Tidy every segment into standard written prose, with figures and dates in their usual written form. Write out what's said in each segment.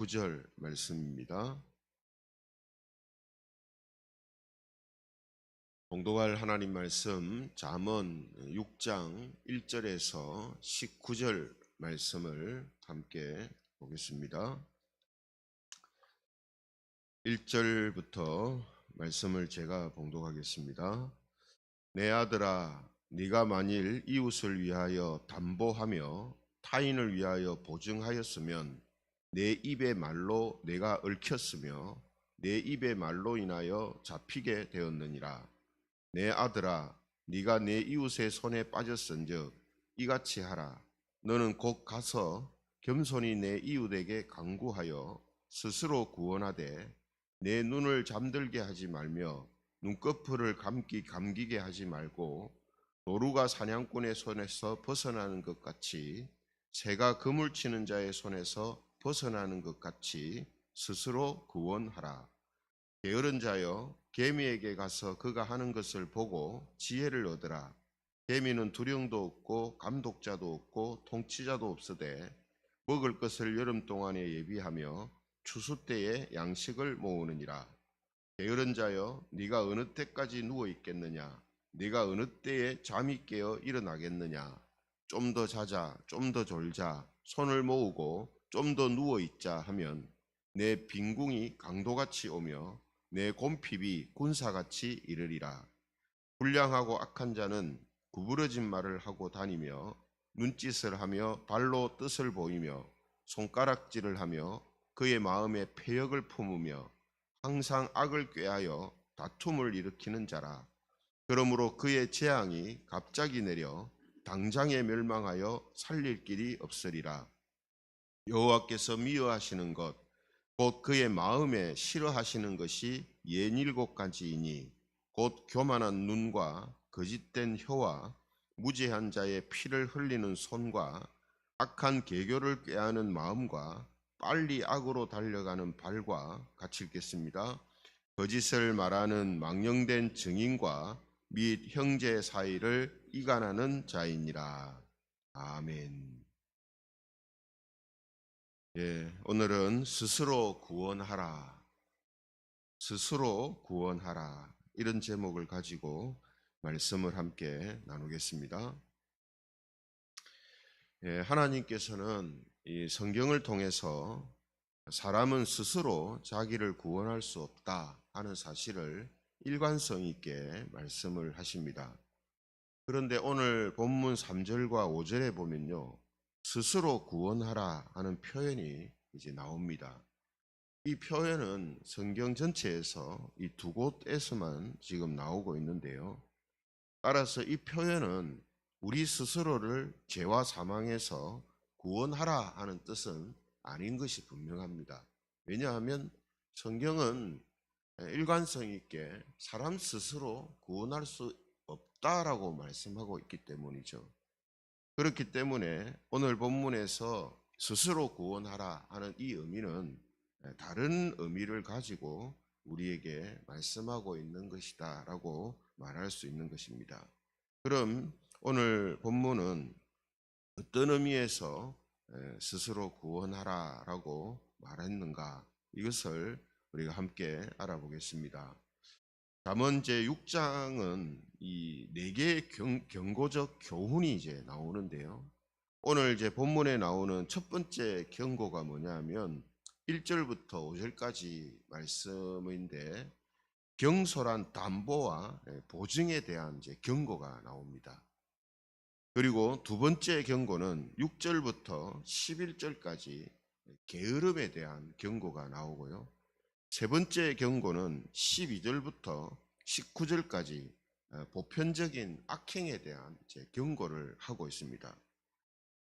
9절 말씀입니다. 봉독할 하나님 말씀 잠언 6장 1절에서 19절 말씀을 함께 보겠습니다. 1절부터 말씀을 제가 봉독하겠습니다. 내 아들아, 네가 만일 이웃을 위하여 담보하며 타인을 위하여 보증하였으면 내 입의 말로 내가 얽혔으며 내 입의 말로 인하여 잡히게 되었느니라. 내 아들아, 네가 내 이웃의 손에 빠졌은즉 이같이 하라. 너는 곧 가서 겸손히 내 이웃에게 간구하여 스스로 구원하되 내 눈을 잠들게 하지 말며 눈꺼풀을 감기게 하지 말고 노루가 사냥꾼의 손에서 벗어나는 것 같이 새가 그물 치는 자의 손에서 벗어나는 것 같이 스스로 구원하라. 게으른 자여, 개미에게 가서 그가 하는 것을 보고 지혜를 얻으라. 개미는 두령도 없고 감독자도 없고 통치자도 없으되 먹을 것을 여름 동안에 예비하며 추수 때에 양식을 모으느니라. 게으른 자여, 네가 어느 때까지 누워 있겠느냐? 네가 어느 때에 잠이 깨어 일어나겠느냐? 좀 더 자자, 좀 더 졸자, 손을 모으고 좀 더 누워 있자 하면 내 빈궁이 강도같이 오며 내 곰핍이 군사같이 이르리라. 불량하고 악한 자는 구부러진 말을 하고 다니며 눈짓을 하며 발로 뜻을 보이며 손가락질을 하며 그의 마음에 패역을 품으며 항상 악을 꾀하여 다툼을 일으키는 자라. 그러므로 그의 재앙이 갑자기 내려 당장에 멸망하여 살릴 길이 없으리라. 여호와께서 미워하시는 것 곧 그의 마음에 싫어하시는 것이 67가지이니 곧 교만한 눈과 거짓된 혀와 무죄한 자의 피를 흘리는 손과 악한 계교를 꾀하는 마음과 빨리 악으로 달려가는 발과 같이 읽겠습니다. 거짓을 말하는 망령된 증인과 및 형제 사이를 이간하는 자이니라. 아멘. 오늘은 스스로 구원하라, 스스로 구원하라 이런 제목을 가지고 말씀을 함께 나누겠습니다. 하나님께서는 이 성경을 통해서 사람은 스스로 자기를 구원할 수 없다 하는 사실을 일관성 있게 말씀을 하십니다. 그런데 오늘 본문 3절과 5절에 보면요, 스스로 구원하라 하는 표현이 이제 나옵니다. 이 표현은 성경 전체에서 이 두 곳에서만 지금 나오고 있는데요. 따라서 이 표현은 우리 스스로를 죄와 사망에서 구원하라 하는 뜻은 아닌 것이 분명합니다. 왜냐하면 성경은 일관성 있게 사람 스스로 구원할 수 없다라고 말씀하고 있기 때문이죠. 그렇기 때문에 오늘 본문에서 스스로 구원하라 하는 이 의미는 다른 의미를 가지고 우리에게 말씀하고 있는 것이다 라고 말할 수 있는 것입니다. 그럼 오늘 본문은 어떤 의미에서 스스로 구원하라 라고 말했는가, 이것을 우리가 함께 알아보겠습니다. 잠언 제6장은 이 4개의 경고적 교훈이 이제 나오는데요. 오늘 이제 본문에 나오는 첫 번째 경고가 뭐냐면 1절부터 5절까지 말씀인데 경솔한 담보와 보증에 대한 이제 경고가 나옵니다. 그리고 두 번째 경고는 6절부터 11절까지 게으름에 대한 경고가 나오고요. 세 번째 경고는 12절부터 19절까지 보편적인 악행에 대한 경고를 하고 있습니다.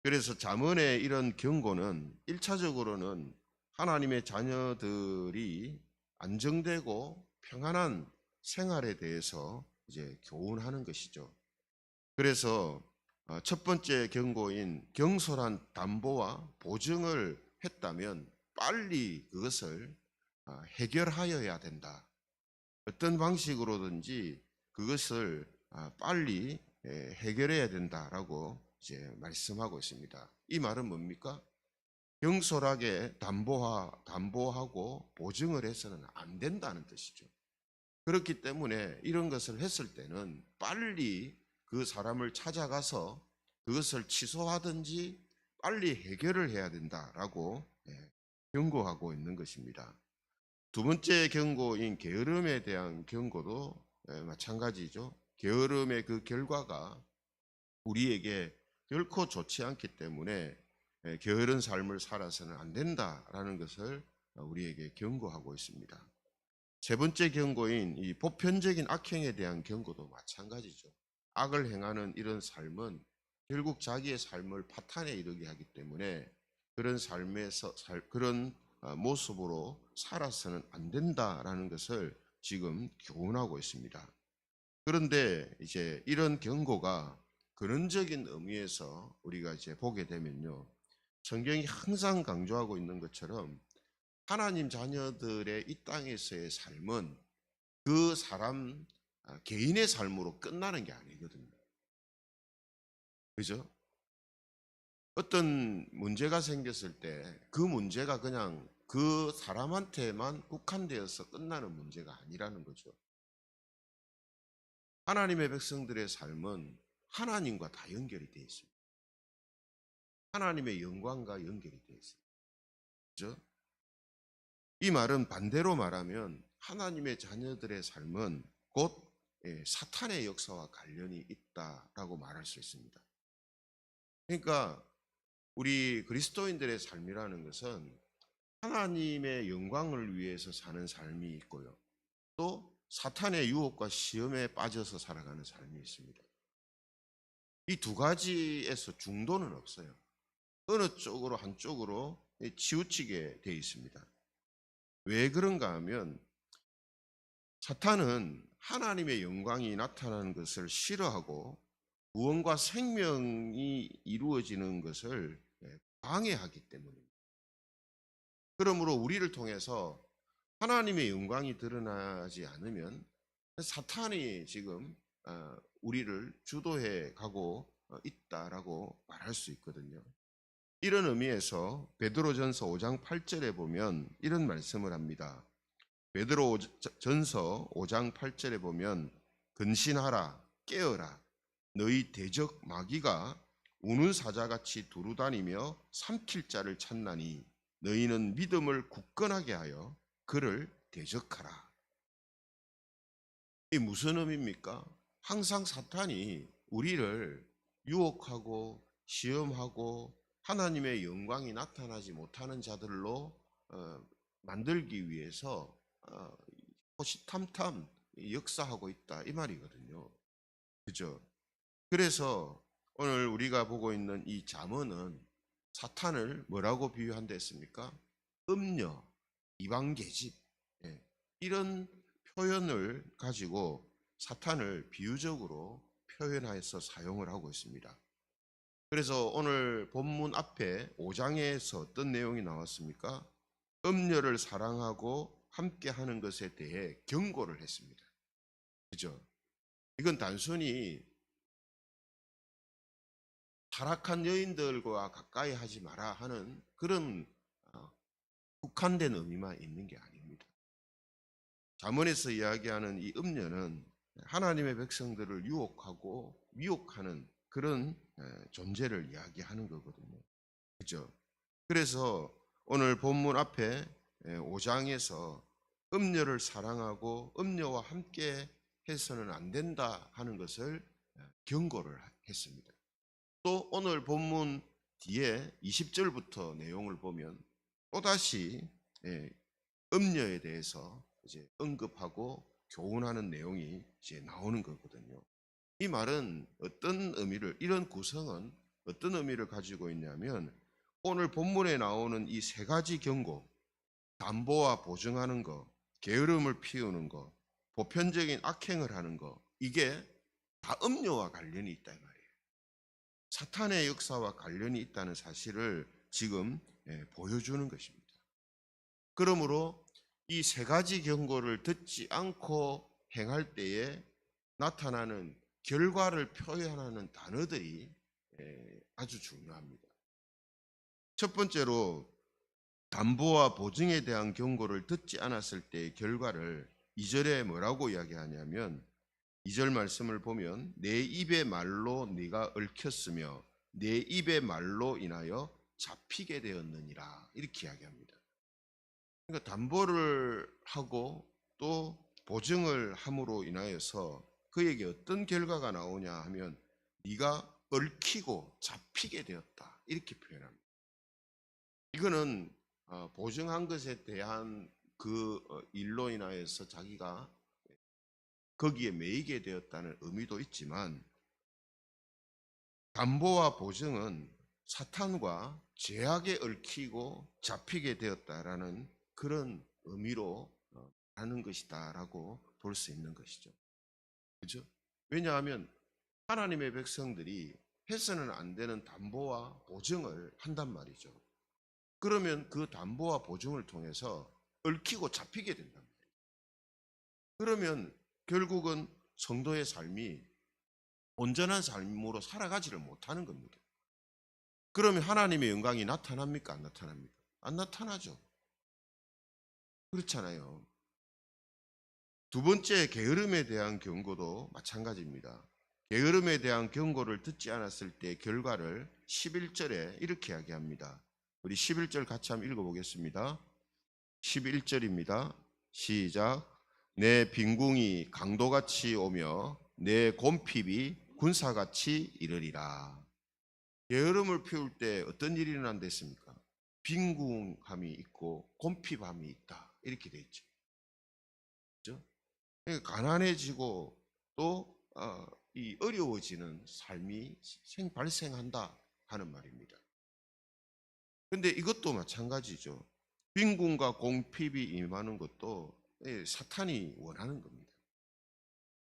그래서 잠언의 이런 경고는 1차적으로는 하나님의 자녀들이 안정되고 평안한 생활에 대해서 이제 교훈하는 것이죠. 그래서 첫 번째 경고인 경솔한 담보와 보증을 했다면 빨리 그것을 해결하여야 된다. 어떤 방식으로든지 그것을 빨리 해결해야 된다라고 이제 말씀하고 있습니다. 이 말은 뭡니까? 경솔하게 담보하고 보증을 해서는 안 된다는 뜻이죠. 그렇기 때문에 이런 것을 했을 때는 빨리 그 사람을 찾아가서 그것을 취소하든지 빨리 해결을 해야 된다라고 경고하고 있는 것입니다. 두 번째 경고인 게으름에 대한 경고도 마찬가지죠. 게으름의 그 결과가 우리에게 결코 좋지 않기 때문에 게으른 삶을 살아서는 안 된다라는 것을 우리에게 경고하고 있습니다. 세 번째 경고인 이 보편적인 악행에 대한 경고도 마찬가지죠. 악을 행하는 이런 삶은 결국 자기의 삶을 파탄에 이르게 하기 때문에 그런 삶에서 그런 모습으로 살아서는 안 된다라는 것을 지금 교훈하고 있습니다. 그런데 이제 이런 경고가 근원적인 의미에서 우리가 이제 보게 되면요. 성경이 항상 강조하고 있는 것처럼 하나님 자녀들의 이 땅에서의 삶은 그 사람 개인의 삶으로 끝나는 게 아니거든요. 그죠? 어떤 문제가 생겼을 때 그 문제가 그냥 그 사람한테만 국한되어서 끝나는 문제가 아니라는 거죠. 하나님의 백성들의 삶은 하나님과 다 연결이 되어 있습니다. 하나님의 영광과 연결이 되어 있습니다. 그죠? 이 말은 반대로 말하면 하나님의 자녀들의 삶은 곧 사탄의 역사와 관련이 있다라고 말할 수 있습니다. 그러니까 우리 그리스도인들의 삶이라는 것은 하나님의 영광을 위해서 사는 삶이 있고요. 또 사탄의 유혹과 시험에 빠져서 살아가는 삶이 있습니다. 이 두 가지에서 중도는 없어요. 어느 쪽으로 한쪽으로 치우치게 되어 있습니다. 왜 그런가 하면 사탄은 하나님의 영광이 나타나는 것을 싫어하고 구원과 생명이 이루어지는 것을 방해하기 때문입니다. 그러므로 우리를 통해서 하나님의 영광이 드러나지 않으면 사탄이 지금 우리를 주도해 가고 있다라고 말할 수 있거든요. 이런 의미에서 베드로전서 5장 8절에 보면 이런 말씀을 합니다. 베드로전서 5장 8절에 보면 근신하라 깨어라 너희 대적 마귀가 우는 사자같이 두루다니며 삼킬 자를 찾나니 너희는 믿음을 굳건하게 하여 그를 대적하라. 이 무슨 의미입니까? 항상 사탄이 우리를 유혹하고 시험하고 하나님의 영광이 나타나지 못하는 자들로 만들기 위해서 호시탐탐 역사하고 있다 이 말이거든요. 그죠? 그래서 오늘 우리가 보고 있는 이 잠언은 사탄을 뭐라고 비유한다 했습니까? 음녀, 이방계집 이런 표현을 가지고 사탄을 비유적으로 표현해서 사용을 하고 있습니다. 그래서 오늘 본문 앞에 5장에서 어떤 내용이 나왔습니까? 음녀를 사랑하고 함께 하는 것에 대해 경고를 했습니다. 그죠? 이건 단순히 타락한 여인들과 가까이 하지 마라 하는 그런 국한된 의미만 있는 게 아닙니다. 잠언에서 이야기하는 이 음녀는 하나님의 백성들을 유혹하고 미혹하는 그런 존재를 이야기하는 거거든요. 그죠? 그래서 오늘 본문 앞에 5장에서 음녀를 사랑하고 음녀와 함께 해서는 안 된다 하는 것을 경고를 했습니다. 또 오늘 본문 뒤에 20절부터 내용을 보면 또다시 음녀에 대해서 이제 언급하고 교훈하는 내용이 이제 나오는 거거든요. 이 말은 이런 구성은 어떤 의미를 가지고 있냐면 오늘 본문에 나오는 이 세 가지 경고, 담보와 보증하는 거, 게으름을 피우는 거, 보편적인 악행을 하는 거, 이게 다 음녀와 관련이 있다 이 말이에요. 사탄의 역사와 관련이 있다는 사실을 지금 보여주는 것입니다. 그러므로 이 세 가지 경고를 듣지 않고 행할 때에 나타나는 결과를 표현하는 단어들이 아주 중요합니다. 첫 번째로 담보와 보증에 대한 경고를 듣지 않았을 때의 결과를 2절에 뭐라고 이야기하냐면 2절 말씀을 보면 내 입의 말로 네가 얽혔으며 내 입의 말로 인하여 잡히게 되었느니라 이렇게 이야기합니다. 그러니까 담보를 하고 또 보증을 함으로 인하여서 그에게 어떤 결과가 나오냐 하면 네가 얽히고 잡히게 되었다 이렇게 표현합니다. 이거는 보증한 것에 대한 그 일로 인하여서 자기가 거기에 매이게 되었다는 의미도 있지만 담보와 보증은 사탄과 죄악에 얽히고 잡히게 되었다라는 그런 의미로 하는 것이다라고 볼 수 있는 것이죠. 그렇죠? 왜냐하면 하나님의 백성들이 해서는 안 되는 담보와 보증을 한단 말이죠. 그러면 그 담보와 보증을 통해서 얽히고 잡히게 된단 말이에요. 그러면 결국은 성도의 삶이 온전한 삶으로 살아가지를 못하는 겁니다. 그러면 하나님의 영광이 나타납니까? 안 나타납니까? 안 나타나죠. 그렇잖아요. 두 번째, 게으름에 대한 경고도 마찬가지입니다. 게으름에 대한 경고를 듣지 않았을 때 결과를 11절에 이렇게 이야기합니다. 우리 11절 같이 한번 읽어보겠습니다. 11절입니다. 시작. 내 빈궁이 강도같이 오며 내 곰핍이 군사같이 이르리라. 게으름을 피울 때 어떤 일이 일어난댔습니까? 빈궁함이 있고 곰핍함이 있다 이렇게 돼 있죠. 그렇죠? 가난해지고 또 이 어려워지는 삶이 발생한다 하는 말입니다. 그런데 이것도 마찬가지죠. 빈궁과 공핍이 임하는 것도 사탄이 원하는 겁니다.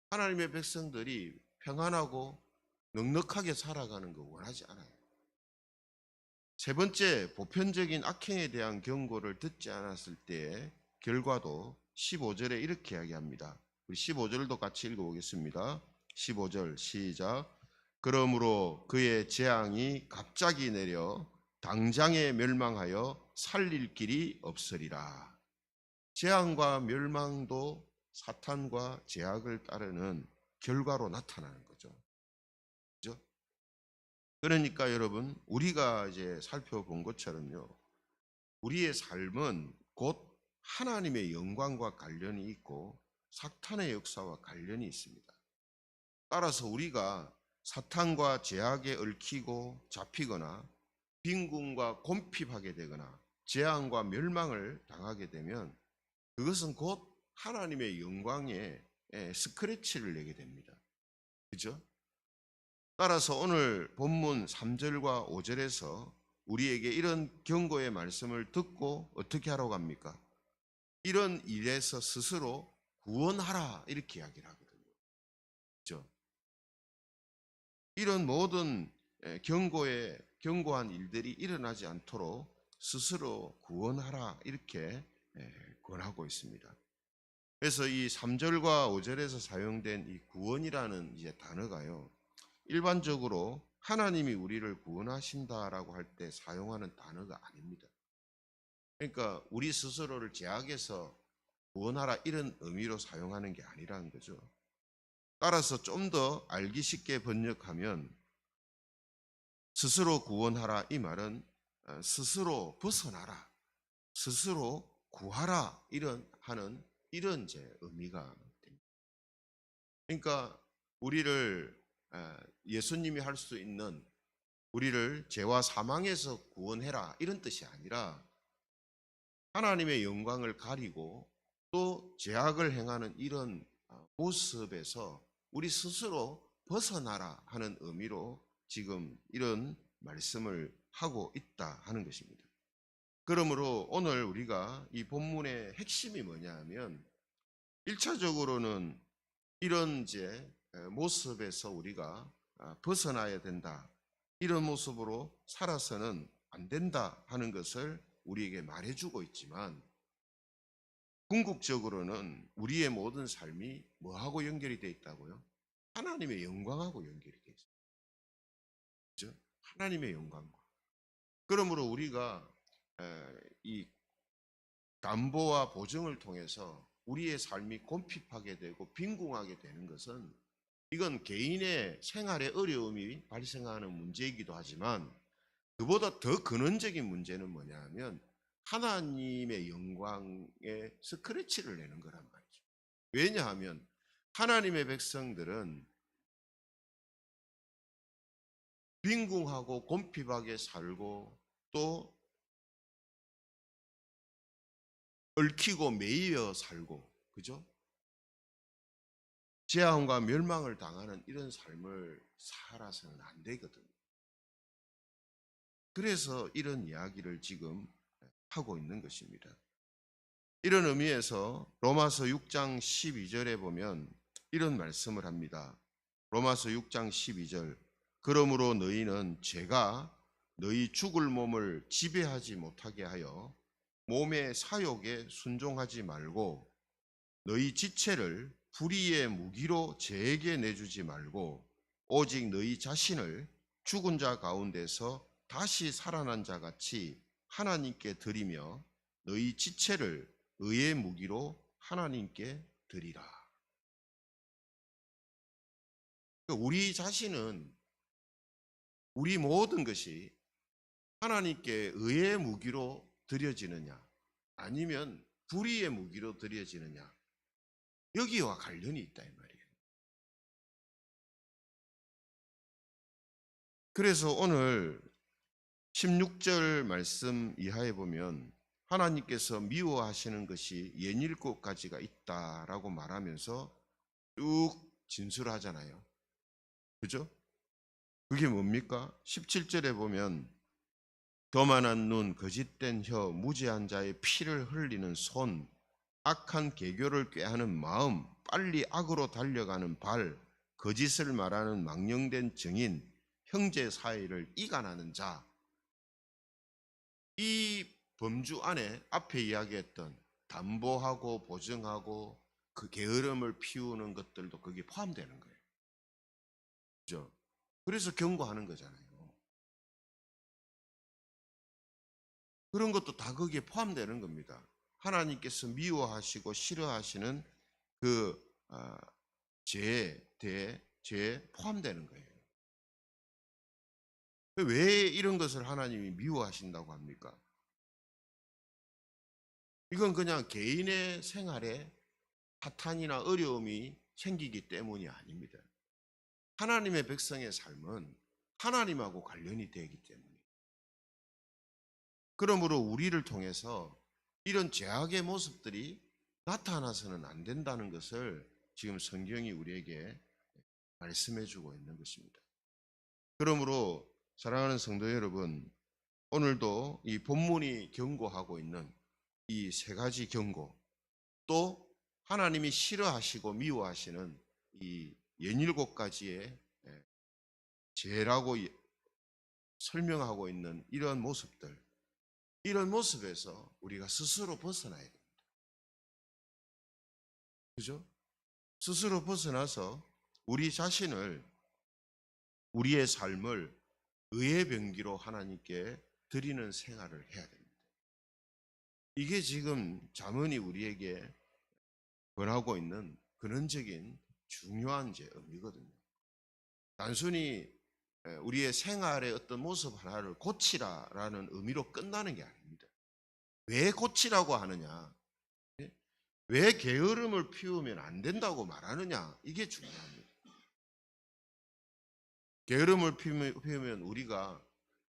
하나님의 백성들이 평안하고 넉넉하게 살아가는 거 원하지 않아요. 세 번째, 보편적인 악행에 대한 경고를 듣지 않았을 때의 결과도 15절에 이렇게 이야기합니다. 우리 15절도 같이 읽어보겠습니다. 15절 시작. 그러므로 그의 재앙이 갑자기 내려 당장에 멸망하여 살릴 길이 없으리라. 재앙과 멸망도 사탄과 죄악을 따르는 결과로 나타나는 거죠. 그죠? 그러니까 여러분, 우리가 이제 살펴본 것처럼요. 우리의 삶은 곧 하나님의 영광과 관련이 있고 사탄의 역사와 관련이 있습니다. 따라서 우리가 사탄과 죄악에 얽히고 잡히거나 빈궁과 곰핍하게 되거나 재앙과 멸망을 당하게 되면 그것은 곧 하나님의 영광에 스크래치를 내게 됩니다. 그죠? 따라서 오늘 본문 3절과 5절에서 우리에게 이런 경고의 말씀을 듣고 어떻게 하라고 합니까? 이런 일에서 스스로 구원하라 이렇게 이야기를 하거든요. 그죠? 이런 모든 경고한 일들이 일어나지 않도록 스스로 구원하라 이렇게 권하고 있습니다. 그래서 이 3절과 5절에서 사용된 이 구원이라는 이제 단어가요. 일반적으로 하나님이 우리를 구원하신다라고 할 때 사용하는 단어가 아닙니다. 그러니까 우리 스스로를 죄악에서 구원하라 이런 의미로 사용하는 게 아니라는 거죠. 따라서 좀 더 알기 쉽게 번역하면 스스로 구원하라 이 말은 스스로 벗어나라, 스스로 구하라 이런 이제 의미가 됩니다. 그러니까 우리를 예수님이 할 수 있는 우리를 죄와 사망에서 구원해라 이런 뜻이 아니라 하나님의 영광을 가리고 또 죄악을 행하는 이런 모습에서 우리 스스로 벗어나라 하는 의미로 지금 이런 말씀을 하고 있다 하는 것입니다. 그러므로 오늘 우리가 이 본문의 핵심이 뭐냐 하면 1차적으로는 이런 이제 모습에서 우리가 벗어나야 된다. 이런 모습으로 살아서는 안 된다 하는 것을 우리에게 말해주고 있지만 궁극적으로는 우리의 모든 삶이 뭐하고 연결이 되어 있다고요? 하나님의 영광하고 연결이 되어 있습니다. 그렇죠? 하나님의 영광과. 그러므로 우리가 이 담보와 보증을 통해서 우리의 삶이 곰핍하게 되고 빈궁하게 되는 것은, 이건 개인의 생활에 어려움이 발생하는 문제이기도 하지만, 그보다 더 근원적인 문제는 뭐냐 하면 하나님의 영광에 스크래치를 내는 거란 말이죠. 왜냐하면 하나님의 백성들은 빈궁하고 곰핍하게 살고 또 얽히고 매여 살고, 그죠? 재앙과 멸망을 당하는 이런 삶을 살아서는 안 되거든요. 그래서 이런 이야기를 지금 하고 있는 것입니다. 이런 의미에서 로마서 6장 12절에 보면 이런 말씀을 합니다. 로마서 6장 12절. 그러므로 너희는 죄가 너희 죽을 몸을 지배하지 못하게 하여 몸의 사욕에 순종하지 말고, 너희 지체를 불의의 무기로 죄에게 내주지 말고, 오직 너희 자신을 죽은 자 가운데서 다시 살아난 자 같이 하나님께 드리며 너희 지체를 의의 무기로 하나님께 드리라. 우리 자신은, 우리 모든 것이 하나님께 의의 무기로 드려지느냐 아니면 불의의 무기로 드려지느냐, 여기와 관련이 있다 이 말이에요. 그래서 오늘 16절 말씀 이하에 보면 하나님께서 미워하시는 것이 예닐곱 가지가 있다라고 말하면서 쭉 진술하잖아요. 그죠? 그게 뭡니까? 17절에 보면 교만한 눈, 거짓된 혀, 무지한 자의 피를 흘리는 손, 악한 계교를 꾀하는 마음, 빨리 악으로 달려가는 발, 거짓을 말하는 망령된 증인, 형제 사이를 이간하는 자. 이 범주 안에 앞에 이야기했던 담보하고 보증하고 그 게으름을 피우는 것들도 거기에 포함되는 거예요. 그죠? 그래서 경고하는 거잖아요. 그런 것도 다 거기에 포함되는 겁니다. 하나님께서 미워하시고 싫어하시는 그 죄에 포함되는 거예요. 왜 이런 것을 하나님이 미워하신다고 합니까? 이건 그냥 개인의 생활에 파탄이나 어려움이 생기기 때문이 아닙니다. 하나님의 백성의 삶은 하나님하고 관련이 되기 때문에, 그러므로 우리를 통해서 이런 죄악의 모습들이 나타나서는 안 된다는 것을 지금 성경이 우리에게 말씀해 주고 있는 것입니다. 그러므로 사랑하는 성도 여러분, 오늘도 이 본문이 경고하고 있는 이 세 가지 경고, 또 하나님이 싫어하시고 미워하시는 이 17가지의 죄라고 설명하고 있는 이런 모습들, 이런 모습에서 우리가 스스로 벗어나야 됩니다. 그죠? 스스로 벗어나서 우리 자신을, 우리의 삶을 의의 병기로 하나님께 드리는 생활을 해야 됩니다. 이게 지금 잠언이 우리에게 권하고 있는 근원적인 중요한 의미거든요. 단순히 우리의 생활의 어떤 모습 하나를 고치라라는 의미로 끝나는 게 아닙니다. 왜 고치라고 하느냐, 왜 게으름을 피우면 안 된다고 말하느냐, 이게 중요합니다. 게으름을 피우면 우리가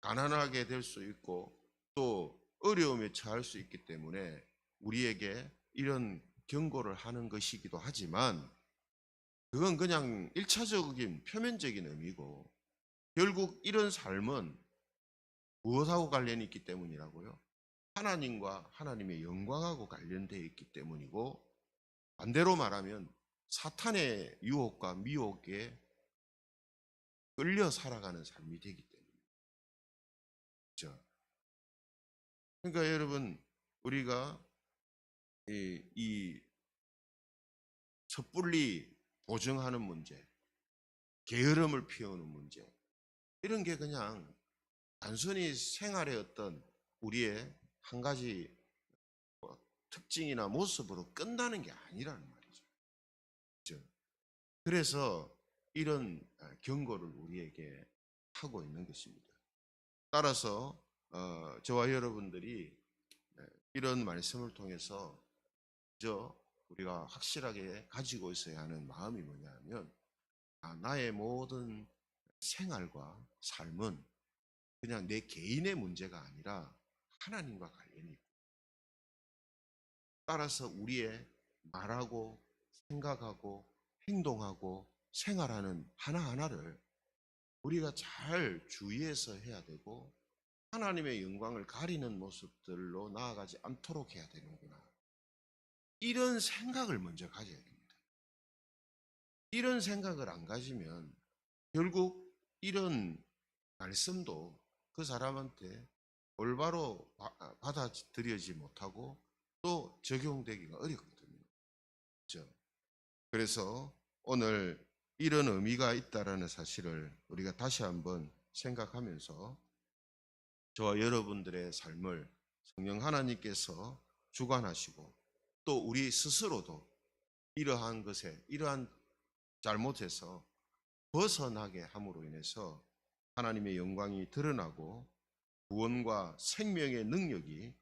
가난하게 될 수 있고 또 어려움에 처할 수 있기 때문에 우리에게 이런 경고를 하는 것이기도 하지만, 그건 그냥 1차적인 표면적인 의미고, 결국 이런 삶은 무엇하고 관련이 있기 때문이라고요? 하나님과 하나님의 영광하고 관련되어 있기 때문이고, 반대로 말하면 사탄의 유혹과 미혹에 끌려 살아가는 삶이 되기 때문이죠. 그러니까 여러분, 우리가 이 섣불리 보증하는 문제, 게으름을 피우는 문제, 이런 게 그냥 단순히 생활의 어떤 우리의 한 가지 뭐 특징이나 모습으로 끝나는 게 아니라는 말이죠. 그죠? 그래서 이런 경고를 우리에게 하고 있는 것입니다. 따라서 저와 여러분들이 이런 말씀을 통해서 우리가 확실하게 가지고 있어야 하는 마음이 뭐냐면, 나의 모든 생활과 삶은 그냥 내 개인의 문제가 아니라 하나님과 관련이 있고, 따라서 우리의 말하고 생각하고 행동하고 생활하는 하나하나를 우리가 잘 주의해서 해야 되고, 하나님의 영광을 가리는 모습들로 나아가지 않도록 해야 되는구나, 이런 생각을 먼저 가져야 됩니다. 이런 생각을 안 가지면 결국 이런 말씀도 그 사람한테 올바로 받아들여지지 못하고 또 적용되기가 어렵거든요. 그렇죠? 그래서 오늘 이런 의미가 있다라는 사실을 우리가 다시 한번 생각하면서 저와 여러분들의 삶을 성령 하나님께서 주관하시고, 또 우리 스스로도 이러한 잘못에서 벗어나게 함으로 인해서 하나님의 영광이 드러나고 구원과 생명의 능력이